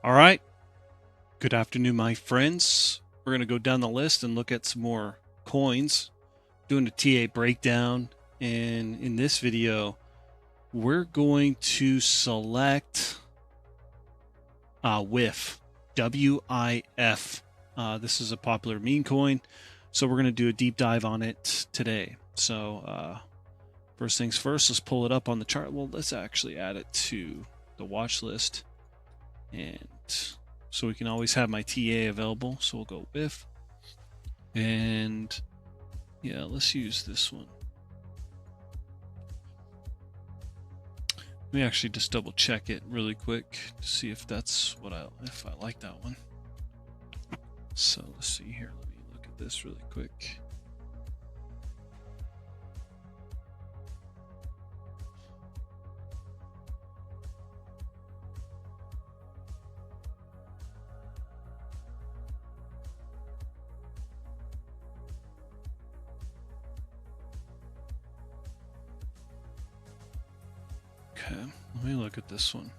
All right. Good afternoon, my friends. We're going to go down the list and look at some more coins, doing a TA breakdown. And in this video, we're going to select WIF, W-I-F. This is a popular meme coin. So we're going to do a deep dive on it today. So first things first, let's pull it up on the chart. Well, let's actually add it to the watch list. And so we can always have my TA available. So we'll go WIF. And yeah, let's use this one. Let me actually just double check it really quick to see if that's what if I like that one. So let's see here. Let me look at this really quick. Okay, let me look at this one.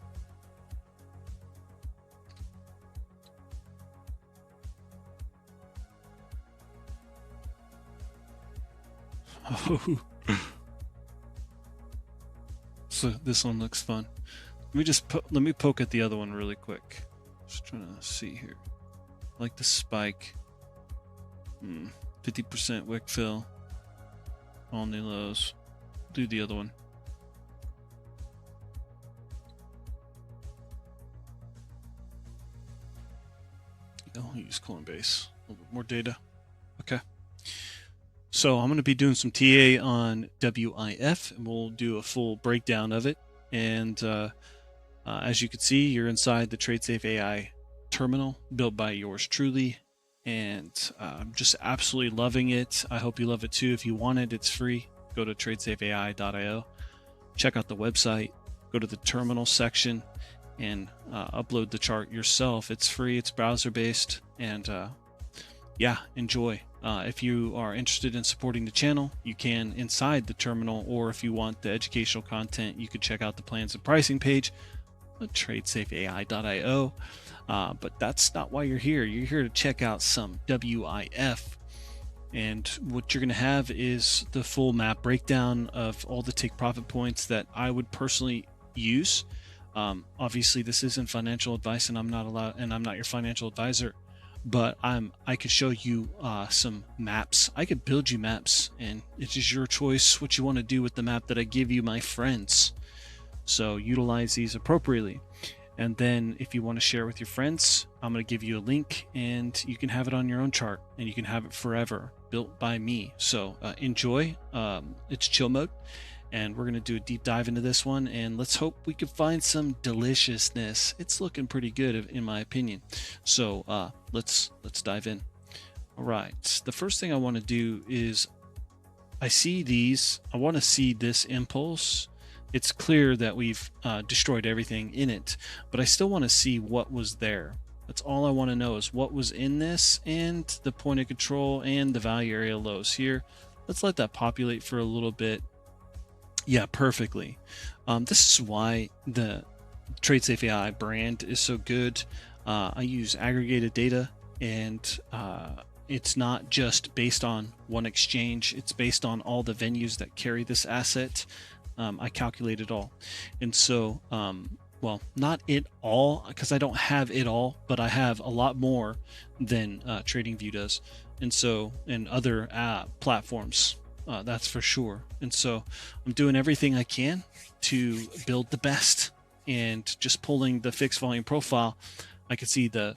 Oh, so this one looks fun. Let me poke at the other one really quick. Just trying to see here. I like the spike. 50% wick fill. All new lows. Do the other one. I'll use Coinbase. A little bit more data. Okay. So I'm going to be doing some TA on WIF, and we'll do a full breakdown of it. And as you can see, you're inside the TradeSafeAI terminal built by yours truly. And I'm just absolutely loving it. I hope you love it too. If you want it, it's free. Go to TradeSafeAI.io. Check out the website. Go to the terminal section and upload the chart yourself. It's free. It's browser based. And yeah, enjoy. If you are interested in supporting the channel, you can inside the terminal, or if you want the educational content, you could check out the plans and pricing page at TradeSafeAI.io. But that's not why you're here. You're here to check out some WIF. And what you're going to have is the full map breakdown of all the take profit points that I would personally use. Obviously, this isn't financial advice, and I'm not your financial advisor. But I could show you some maps. I could build you maps, and it's just your choice what you want to do with the map that I give you, my friends. So utilize these appropriately. And then if you want to share with your friends, I'm going to give you a link, and you can have it on your own chart, and you can have it forever, built by me. So enjoy. It's chill mode. And we're going to do a deep dive into this one, and let's hope we can find some deliciousness. It's looking pretty good in my opinion. So let's dive in. All right, the first thing I want to do is I want to see this impulse. It's clear that we've destroyed everything in it, but I still want to see what was there. That's all I want to know, is what was in this, and the point of control and the value area lows here. Let's let that populate for a little bit. Yeah, perfectly. This is why the TradeSafeAI brand is so good. I use aggregated data, and it's not just based on one exchange. It's based on all the venues that carry this asset. I calculate it all. And so, well, not it all, because I don't have it all, but I have a lot more than TradingView does. And so, and other platforms. That's for sure. And so I'm doing everything I can to build the best, and just pulling the fixed volume profile. I can see the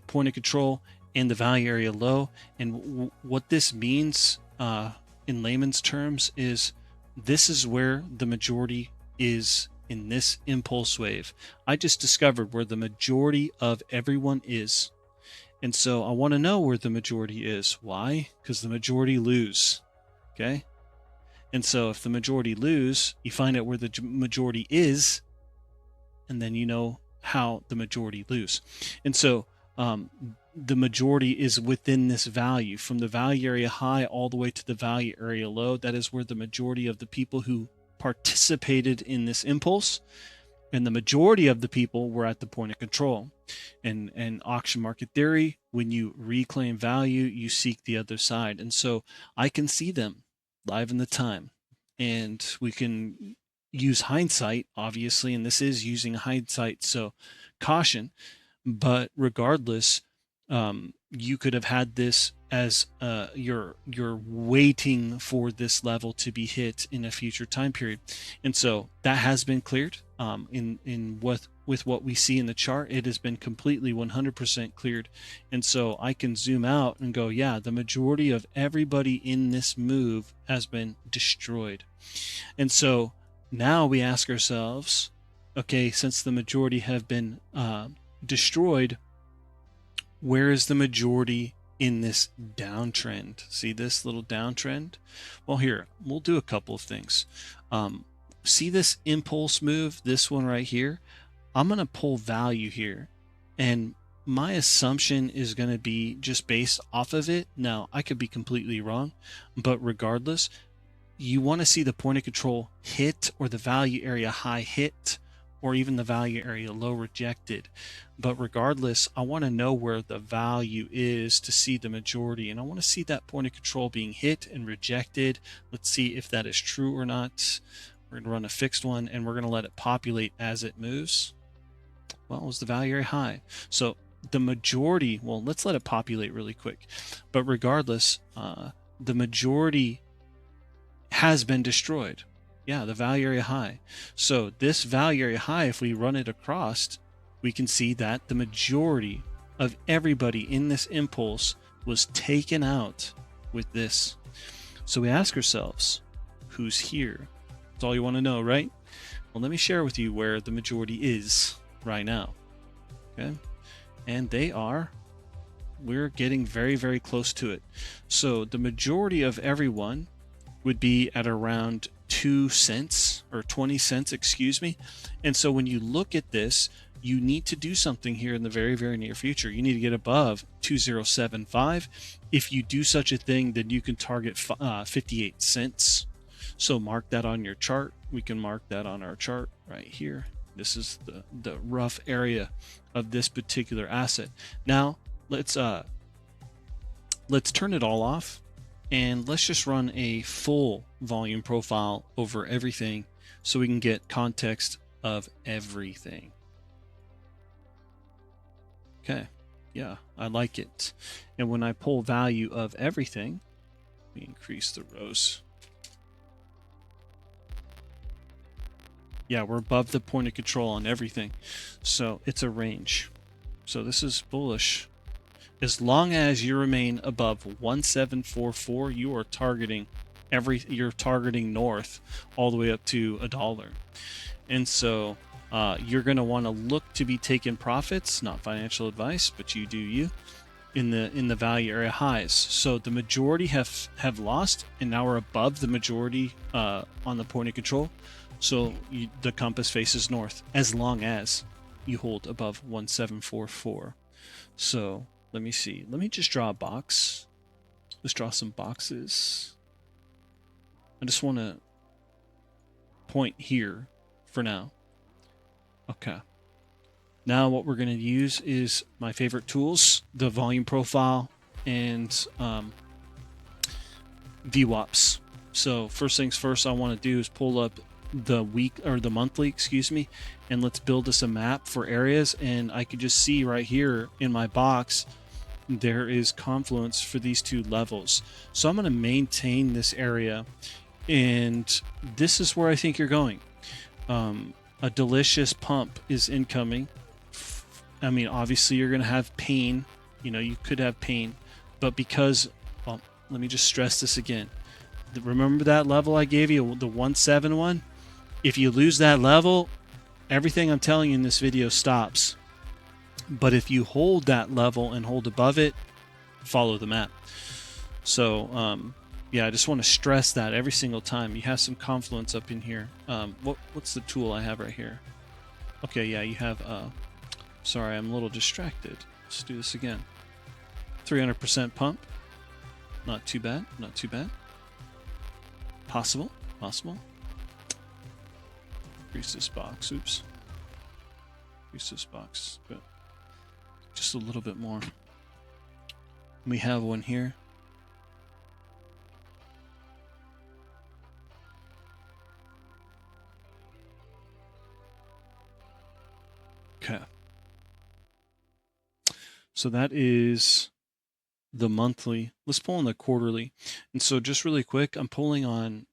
point of control and the value area low. And what this means in layman's terms is this is where the majority is in this impulse wave. I just discovered where the majority of everyone is. And so I want to know where the majority is. Why? Because the majority lose. Okay. And so if the majority lose, you find out where the majority is, and then you know how the majority lose. And so the majority is within this value, from the value area high all the way to the value area low. That is where the majority of the people who participated in this impulse. And the majority of the people were at the point of control. And auction market theory, when you reclaim value, you seek the other side. And so I can see them live in the time. And we can use hindsight, obviously, and this is using hindsight, so caution. But regardless, you could have had this as you're waiting for this level to be hit in a future time period, and so that has been cleared. With what we see in the chart, it has been completely 100% cleared, and so I can zoom out and go, yeah, the majority of everybody in this move has been destroyed. And so now we ask ourselves, okay, since the majority have been destroyed, where is the majority in this downtrend? See this little downtrend? Well, here, we'll do a couple of things. See this impulse move, this one right here? I'm going to pull value here, and my assumption is going to be just based off of it. Now, I could be completely wrong, but regardless, you want to see the point of control hit, or the value area high hit, or even the value area low rejected. But regardless, I want to know where the value is to see the majority, and I want to see that point of control being hit and rejected. Let's see if that is true or not. We're going to run a fixed one, and we're going to let it populate as it moves. Well, was the value area high? So the majority, well, let's let it populate really quick. But regardless, the majority has been destroyed. Yeah, the value area high. So this value area high, if we run it across, we can see that the majority of everybody in this impulse was taken out with this. So we ask ourselves, who's here? That's all you want to know, right? Well, let me share with you where the majority is right now. Okay, and we're getting very, very close to it. So the majority of everyone would be at around 2 cents or 20 cents, excuse me. And so when you look at this, you need to do something here in the very, very near future. You need to get above 2075. If you do such a thing, then you can target 58 cents. So mark that on your chart. We can mark that on our chart right here. This is the rough area of this particular asset. Now let's turn it all off, and let's just run a full volume profile over everything so we can get context of everything. Okay, yeah, I like it. And when I pull value of everything, we increase the rows. Yeah, we're above the point of control on everything. So it's a range. So this is bullish. As long as you remain above 1744, you are targeting you're targeting north all the way up to $1. And so you're going to want to look to be taking profits, not financial advice, but you do you, in the value area highs. So the majority have lost, and now we're above the majority on the point of control. So the compass faces north as long as you hold above 1744. So let me see. Let me just draw a box. Let's draw some boxes. I just want to point here for now. Okay. Now what we're going to use is my favorite tools, the volume profile and VWAPs. So first things first, I want to do is pull up the week or the monthly, excuse me, and let's build us a map for areas. And I could just see right here in my box there is confluence for these two levels. So I'm going to maintain this area, and this is where I think you're going. A delicious pump is incoming. I mean, obviously you're going to have pain, you could have pain, but because, well, let me just stress this again. Remember that level I gave you, the 171? If you lose that level, everything I'm telling you in this video stops. But if you hold that level and hold above it, follow the map. So, yeah, I just want to stress that every single time. You have some confluence up in here. What's the tool I have right here? Okay, yeah, you have, sorry, I'm a little distracted. Let's do this again. 300% pump. Not too bad, not too bad. Possible. Increase this box, oops. increase this box, but just a little bit more. We have one here. Okay. So that is the monthly. Let's pull on the quarterly. And so just really quick, I'm pulling on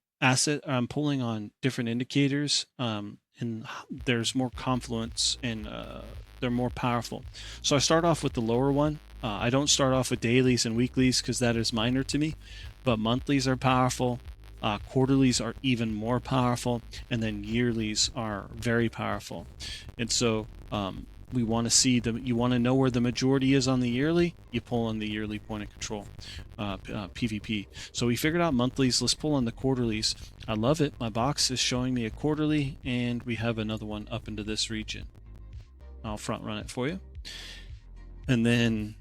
different indicators, and there's more confluence, and they're more powerful. So I start off with the lower one. I don't start off with dailies and weeklies because that is minor to me, but monthlies are powerful. Quarterlies are even more powerful, and then yearlies are very powerful. And so we want to see you want to know where the majority is on the yearly, you pull on the yearly point of control, PVP. So we figured out monthlies. Let's pull on the quarterlies. I love it. My box is showing me a quarterly, and we have another one up into this region. I'll front run it for you. And then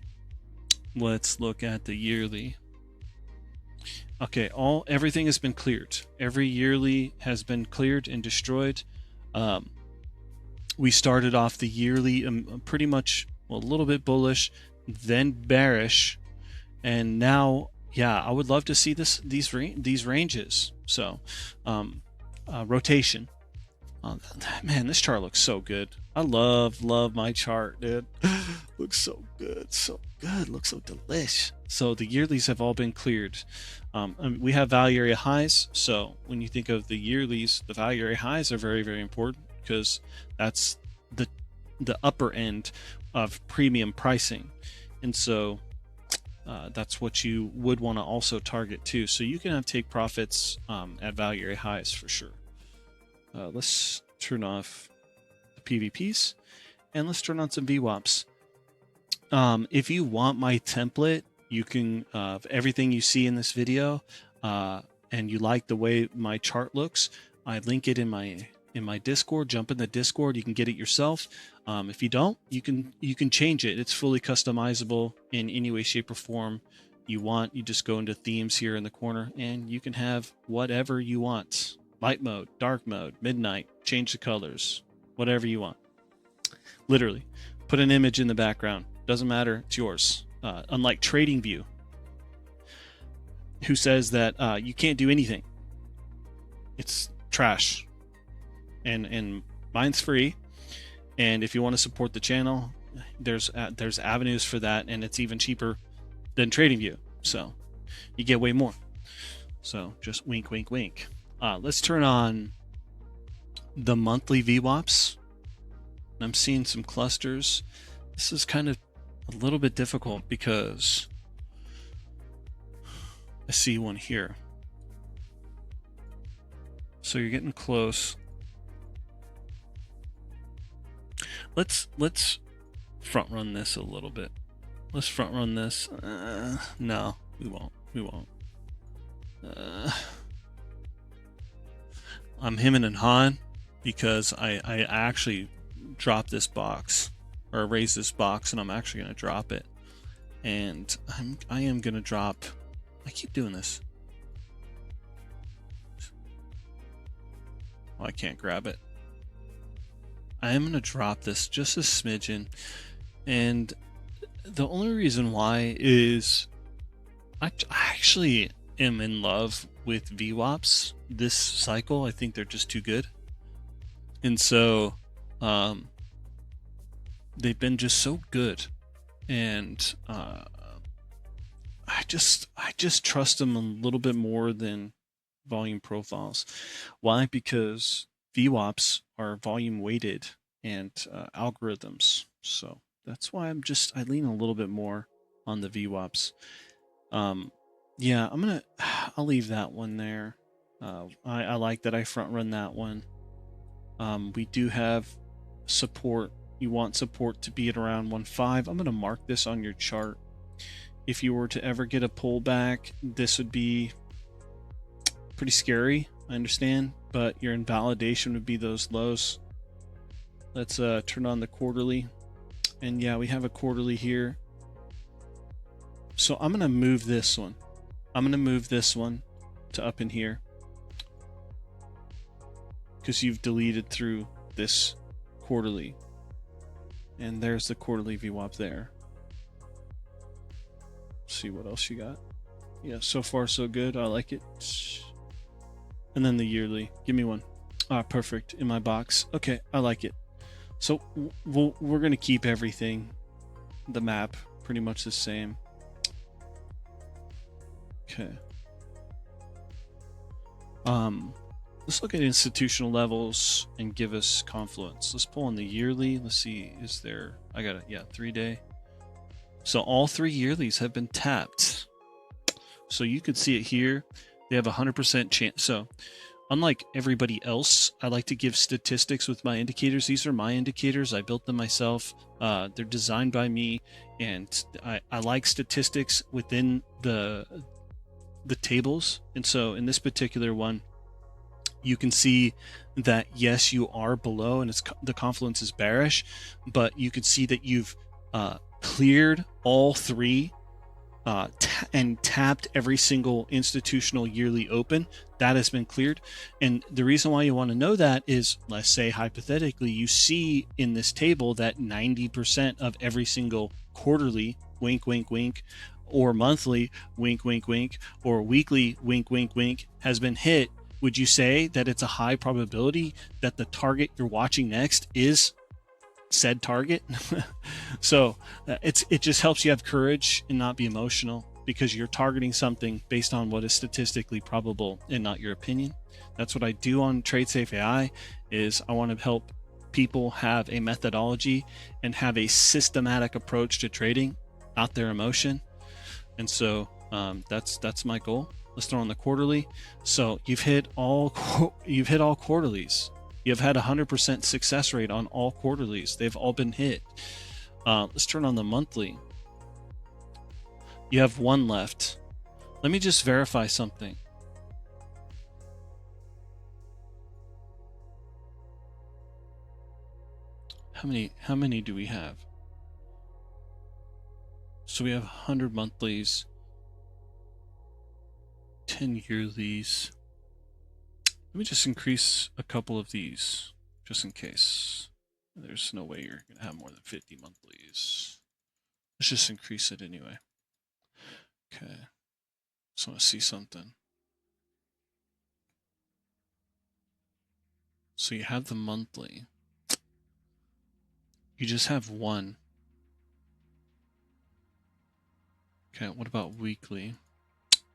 let's look at the yearly. Okay, everything has been cleared. Every yearly has been cleared and destroyed. We started off the yearly pretty much a little bit bullish, then bearish, and now, yeah, I would love to see these ranges. So, rotation. Man, this chart looks so good. I love my chart, dude. Looks so good, looks so delish. So the yearlies have all been cleared. We have value area highs. So when you think of the yearlies, the value area highs are very, very important because that's the upper end of premium pricing, and so that's what you would want to also target too. So you can take profits at value area highs for sure. Let's turn off the PVPs and let's turn on some VWAPs. If you want my template, you can everything you see in this video, and you like the way my chart looks, I link it in my Discord. Jump in the Discord. You can get it yourself. If you don't, you can change it. It's fully customizable in any way, shape, or form you want. You just go into themes here in the corner, and you can have whatever you want. Light mode, dark mode, midnight, change the colors, whatever you want. Literally, put an image in the background. Doesn't matter. It's yours. Unlike TradingView, who says that you can't do anything. It's trash. And mine's free. And if you want to support the channel, there's avenues for that, and it's even cheaper than TradingView. So you get way more. So just wink, wink, wink. Let's turn on the monthly VWAPs. I'm seeing some clusters. This is kind of a little bit difficult because I see one here. So you're getting close. Let's front run this a little bit. Let's front run this. No, we won't. I'm hemming and hawing because I actually dropped this box, or raised this box, and I'm actually going to drop it. And I am going to drop. I keep doing this. Oh, I can't grab it. I am going to drop this just a smidgen, and the only reason why is I actually am in love with VWAPs this cycle. I think they're just too good, and so they've been just so good, and I just trust them a little bit more than volume profiles. Why? Because VWAPs are volume weighted and algorithms. So that's why I lean a little bit more on the VWAPs. Yeah, I'll leave that one there. I like that I front run that one. We do have support. You want support to be at around 1.5. I'm going to mark this on your chart. If you were to ever get a pullback, this would be pretty scary. I understand, but your invalidation would be those lows. Let's turn on the quarterly, and yeah, we have a quarterly here. So I'm gonna move this one. I'm gonna move this one to up in here because you've deleted through this quarterly. And there's the quarterly VWAP there. See what else you got. Yeah, so far so good. I like it. And then the yearly. Give me one. Ah, perfect. In my box. Okay, I like it. So we're going to keep everything, the map, pretty much the same. Okay. Let's look at institutional levels and give us confluence. Let's pull on the yearly. Let's see, is there, I got it. Yeah, 3-day. So all 3 yearlies have been tapped. So you could see it here. They have 100% chance. So unlike everybody else, I like to give statistics with my indicators. These are my indicators. I built them myself. They're designed by me, and I like statistics within the tables. And so in this particular one, you can see that yes, you are below, and the confluence is bearish, but you can see that you've cleared all 3 and tapped every single institutional yearly open. That has been cleared. And the reason why you want to know that is, let's say hypothetically, you see in this table that 90% of every single quarterly, wink, wink, wink, or monthly, wink, wink, wink, or weekly, wink, wink, wink, has been hit. Would you say that it's a high probability that the target you're watching next is said target? So it just helps you have courage and not be emotional, because you're targeting something based on what is statistically probable and not your opinion. That's what I do on TradeSafeAI. Is I want to help people have a methodology and have a systematic approach to trading, not their emotion. And so that's my goal. Let's throw on the quarterly. So you've hit all quarterlies. You've had 100% success rate on all quarterlies. They've all been hit. Let's turn on the monthly. You have 1 left. Let me just verify something. How many do we have? So we have 100 monthlies, 10 yearlies. Let me just increase a couple of these, just in case. There's no way you're going to have more than 50 monthlies. Let's just increase it anyway. Okay. Just want to see something. So you have the monthly. You just have 1. Okay, what about weekly?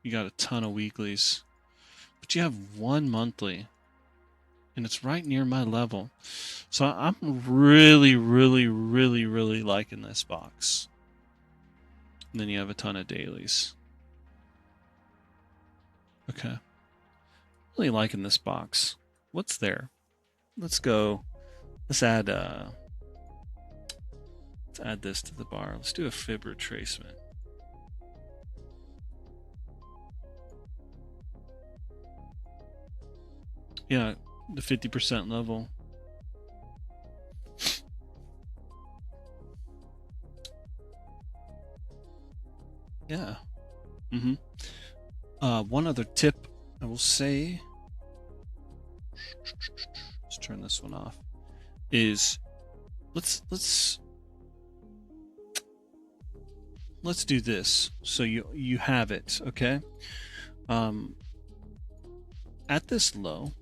You got a ton of weeklies. But you have 1 monthly, and it's right near my level. So I'm really, really, really, really liking this box. And then you have a ton of dailies. Okay. Really liking this box. What's there? Let's go. Let's add this to the bar. Let's do a fib retracement. Yeah, the 50% level. Yeah. One other tip I will say, let's turn this one off, is let's do this so you have it, okay? At this low,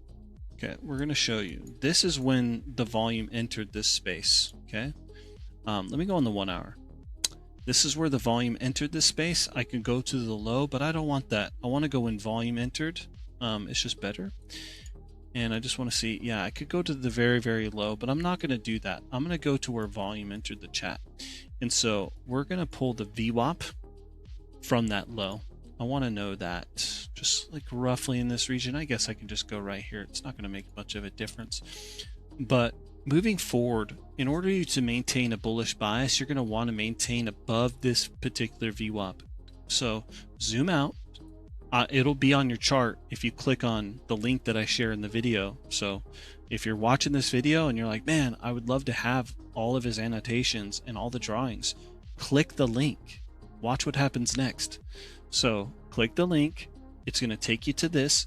okay, we're going to show you. This is when the volume entered this space, okay? Let me go on the 1 hour. This is where the volume entered this space. I can go to the low, but I don't want that. I want to go when volume entered. It's just better. And I just want to see, yeah, I could go to the very, very low, but I'm not going to do that. I'm going to go to where volume entered the chat. And so we're going to pull the VWAP from that low. I want to know that just like roughly in this region. I guess I can just go right here. It's not going to make much of a difference. But moving forward, in order to maintain a bullish bias, you're going to want to maintain above this particular VWAP. So zoom out. It'll be on your chart if you click on the link that I share in the video. So if you're watching this video and you're like, man, I would love to have all of his annotations and all the drawings, click the link. Watch what happens next. So click the link. It's going to take you to this,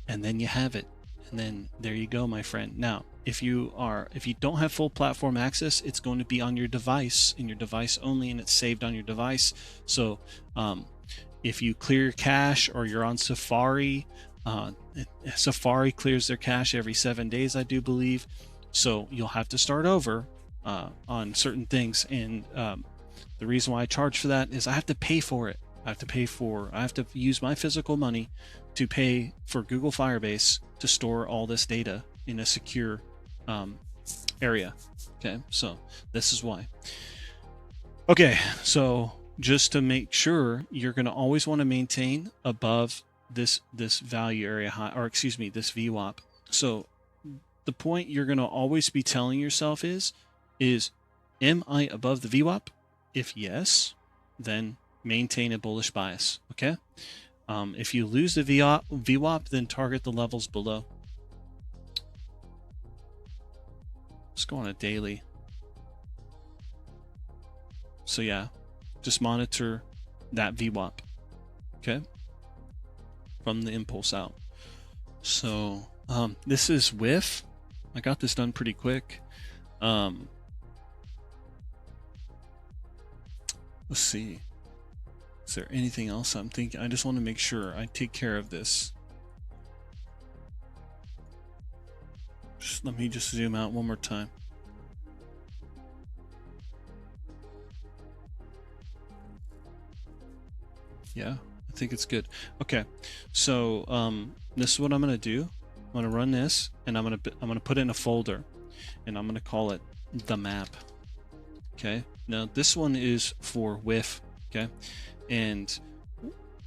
and then you have it. And then there you go, my friend. Now, if you don't have full platform access, it's going to be on your device, in your device only, and it's saved on your device. So if you clear your cache, or you're on Safari, Safari clears their cache every 7 days, I do believe. So you'll have to start over on certain things. And the reason why I charge for that is I have to pay for it. I have to use my physical money to pay for Google Firebase to store all this data in a secure area. Okay, so this is why. Okay, so just to make sure, you're going to always want to maintain above this value area high, or excuse me, this VWAP. So the point you're going to always be telling yourself is am I above the VWAP? If yes, then maintain a bullish bias. Okay. If you lose the VWAP, then target the levels below. Let's go on a daily. So yeah, just monitor that VWAP. Okay. From the impulse out. So this is WIF. I got this done pretty quick. Let's see. Is there anything else I'm thinking? I just want to make sure I take care of this. Let me just zoom out one more time. Yeah, I think it's good. Okay, so this is what I'm gonna do. I'm gonna run this, and I'm gonna put it in a folder, and I'm gonna call it the map. Okay. Now this one is for WIF. Okay. And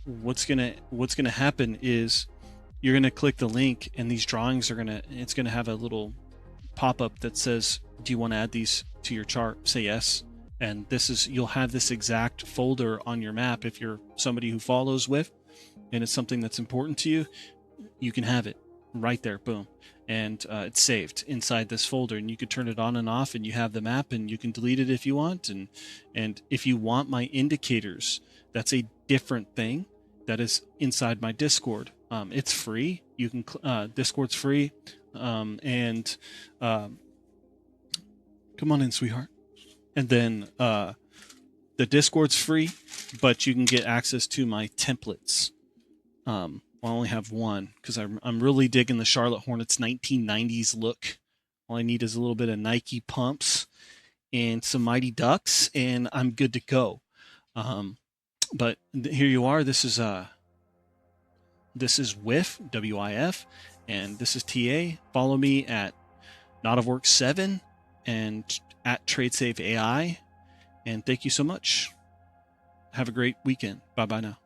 what's gonna happen is you're gonna click the link, and these drawings are it's gonna have a little pop-up that says, do you want to add these to your chart? Say yes. And you'll have this exact folder on your map. If you're somebody who follows WIF and it's something that's important to you, you can have it right there. Boom. And it's saved inside this folder, and you can turn it on and off, and you have the map, and you can delete it if you want. And if you want my indicators, that's a different thing that is inside my Discord. It's free. You can Discord's free. Come on in, sweetheart. And then the Discord's free, but you can get access to my templates. I only have one because I'm really digging the Charlotte Hornets 1990s look. All I need is a little bit of Nike pumps and some Mighty Ducks, and I'm good to go. But here you are. This is WIF, WIF, and this is TA. Follow me at NotOfWork7 and at TradeSafeAI. And thank you so much. Have a great weekend. Bye-bye now.